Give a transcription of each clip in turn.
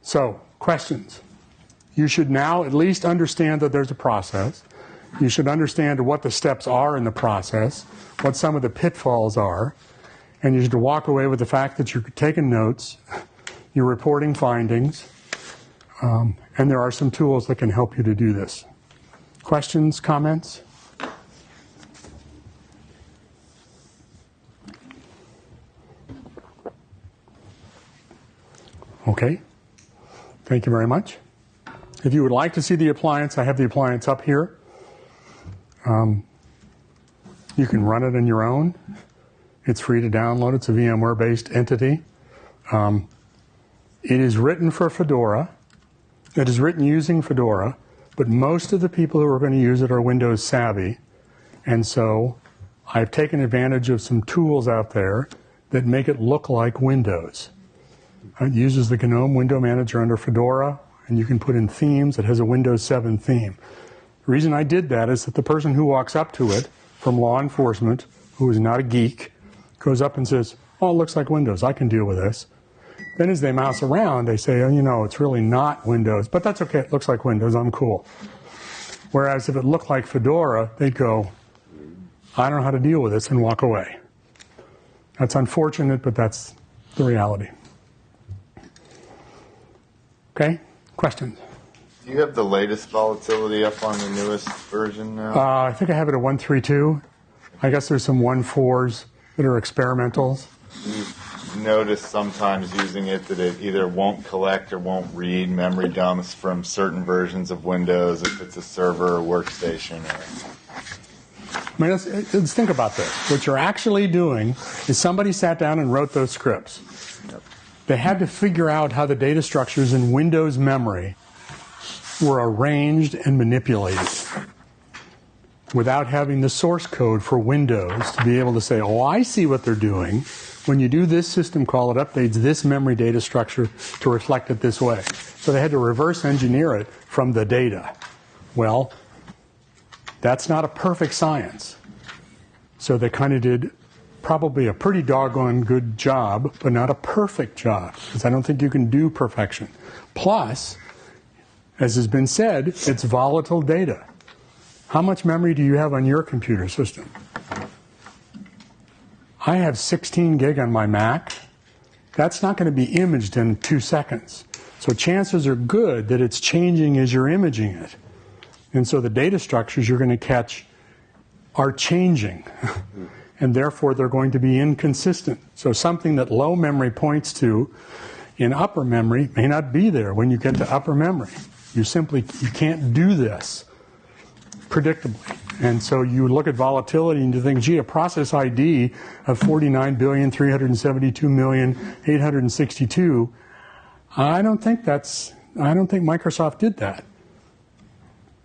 So, questions. You should now at least understand that there's a process. You should understand what the steps are in the process, what some of the pitfalls are, and you should walk away with the fact that you're taking notes, you're reporting findings, and there are some tools that can help you to do this. Questions, comments? Okay. Thank you very much. If you would like to see the appliance, I have the appliance up here. You can run it on your own. It's free to download. It's a VMware-based entity. It is written for Fedora. It is written using Fedora, but most of the people who are going to use it are Windows savvy. And so I've taken advantage of some tools out there that make it look like Windows. It uses the GNOME window manager under Fedora, and you can put in themes. It has a Windows 7 theme. The reason I did that is that the person who walks up to it from law enforcement, who is not a geek, goes up and says, oh, it looks like Windows. I can deal with this. Then as they mouse around, they say, oh, you know, it's really not Windows. But that's okay. It looks like Windows. I'm cool. Whereas if it looked like Fedora, they'd go, I don't know how to deal with this, and walk away. That's unfortunate, but that's the reality. Okay? Questions? Do you have the latest volatility up on the newest version now? I think I have it at 1.32. I guess there's some 1.4s that are experimentals. You've noticed sometimes using it that it either won't collect or won't read memory dumps from certain versions of Windows if it's a server or workstation. I mean, let's think about this. What you're actually doing is somebody sat down and wrote those scripts. Yep. They had to figure out how the data structures in Windows memory were arranged and manipulated without having the source code for Windows to be able to say, oh, I see what they're doing. When you do this system call, it updates this memory data structure to reflect it this way. So they had to reverse engineer it from the data. Well, that's not a perfect science. So they kind of did probably a pretty doggone good job, but not a perfect job, because I don't think you can do perfection. Plus, as has been said, it's volatile data. How much memory do you have on your computer system? I have 16 gig on my Mac. That's not going to be imaged in 2 seconds. So chances are good that it's changing as you're imaging it. And so the data structures you're going to catch are changing. And therefore they're going to be inconsistent. So something that low memory points to in upper memory may not be there when you get to upper memory. You can't do this predictably. And so you look at volatility and you think, gee, a process ID of 49,372,862, I don't think Microsoft did that.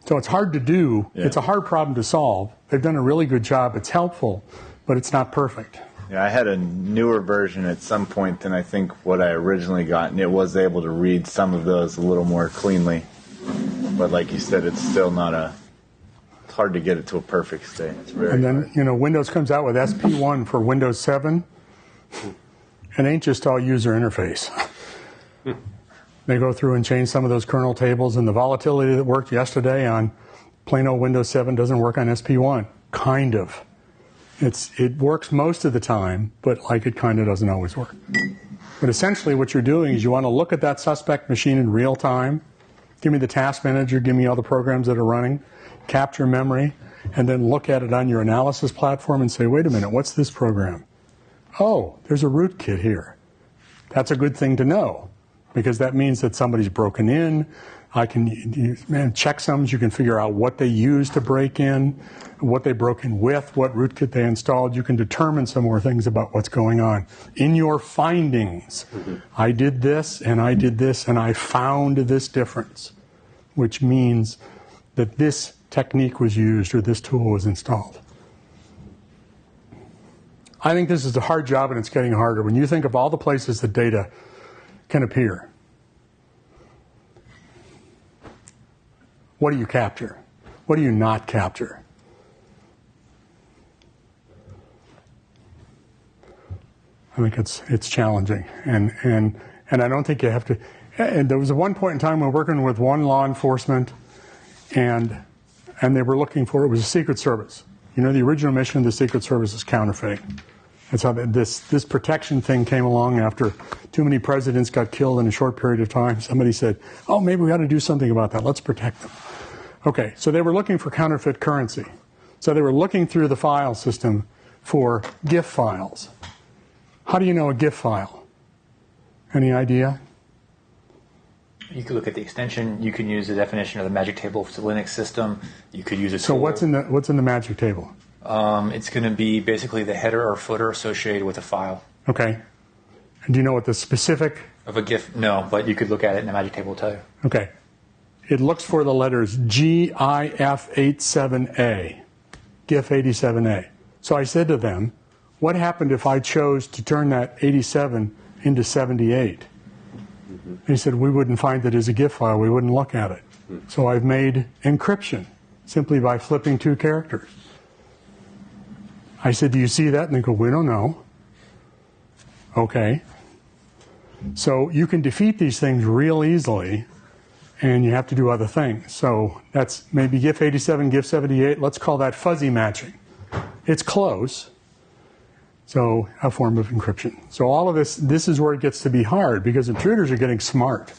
So it's hard to do. Yeah. It's a hard problem to solve. They've done a really good job. It's helpful, but it's not perfect. Yeah, I had a newer version at some point than I think what I originally got, and it was able to read some of those a little more cleanly. But like you said, it's still not it's hard to get it to a perfect state. It's very and then, hard. Windows comes out with SP1 for Windows 7. It ain't just all user interface. They go through and change some of those kernel tables, and the volatility that worked yesterday on plain old Windows 7 doesn't work on SP1. Kind of. It works most of the time, but it kind of doesn't always work. But essentially what you're doing is you want to look at that suspect machine in real time. Give me the task manager, give me all the programs that are running, capture memory, and then look at it on your analysis platform and say, wait a minute, what's this program? Oh, there's a rootkit here. That's a good thing to know, because that means that somebody's broken in. Checksums, you can figure out what they used to break in, what they broke in with, what rootkit they installed. You can determine some more things about what's going on. In your findings, I did this, and I did this, and I found this difference, which means that this technique was used or this tool was installed. I think this is a hard job, and it's getting harder. When you think of all the places that data can appear, what do you capture? What do you not capture? I think it's challenging, and I don't think you have to. And there was a one point in time we were working with one law enforcement, and they were looking for, it was a Secret Service. You know, the original mission of the Secret Service is counterfeiting. That's how this protection thing came along after too many presidents got killed in a short period of time. Somebody said, oh, maybe we ought to do something about that. Let's protect them. Okay, so they were looking for counterfeit currency. So they were looking through the file system for GIF files. How do you know a GIF file? Any idea? You could look at the extension. You can use the definition of the magic table for the Linux system. You could use a tool. So what's in the magic table? It's going to be basically the header or footer associated with a file. Okay. And do you know what the specific? Of a GIF? No, but you could look at it and the magic table will tell you. Okay. It looks for the letters GIF87A. GIF87A. So I said to them, what happened if I chose to turn that 87 into 78? And he said, we wouldn't find it as a GIF file. We wouldn't look at it. So I've made encryption simply by flipping two characters. I said, do you see that? And they go, we don't know. Okay. So you can defeat these things real easily, and you have to do other things. So that's maybe GIF 87, GIF 78. Let's call that fuzzy matching. It's close. So a form of encryption. So all of this is where it gets to be hard, because intruders are getting smart.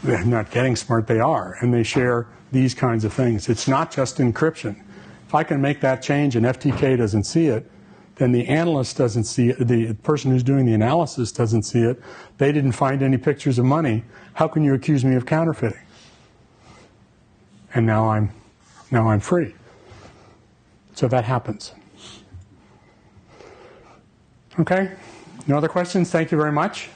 They're not getting smart, they are. And they share these kinds of things. It's not just encryption. If I can make that change and FTK doesn't see it, then the analyst doesn't see it, the person who's doing the analysis doesn't see it. They didn't find any pictures of money. How can you accuse me of counterfeiting? And now I'm free. So that happens. Okay? No other questions? Thank you very much.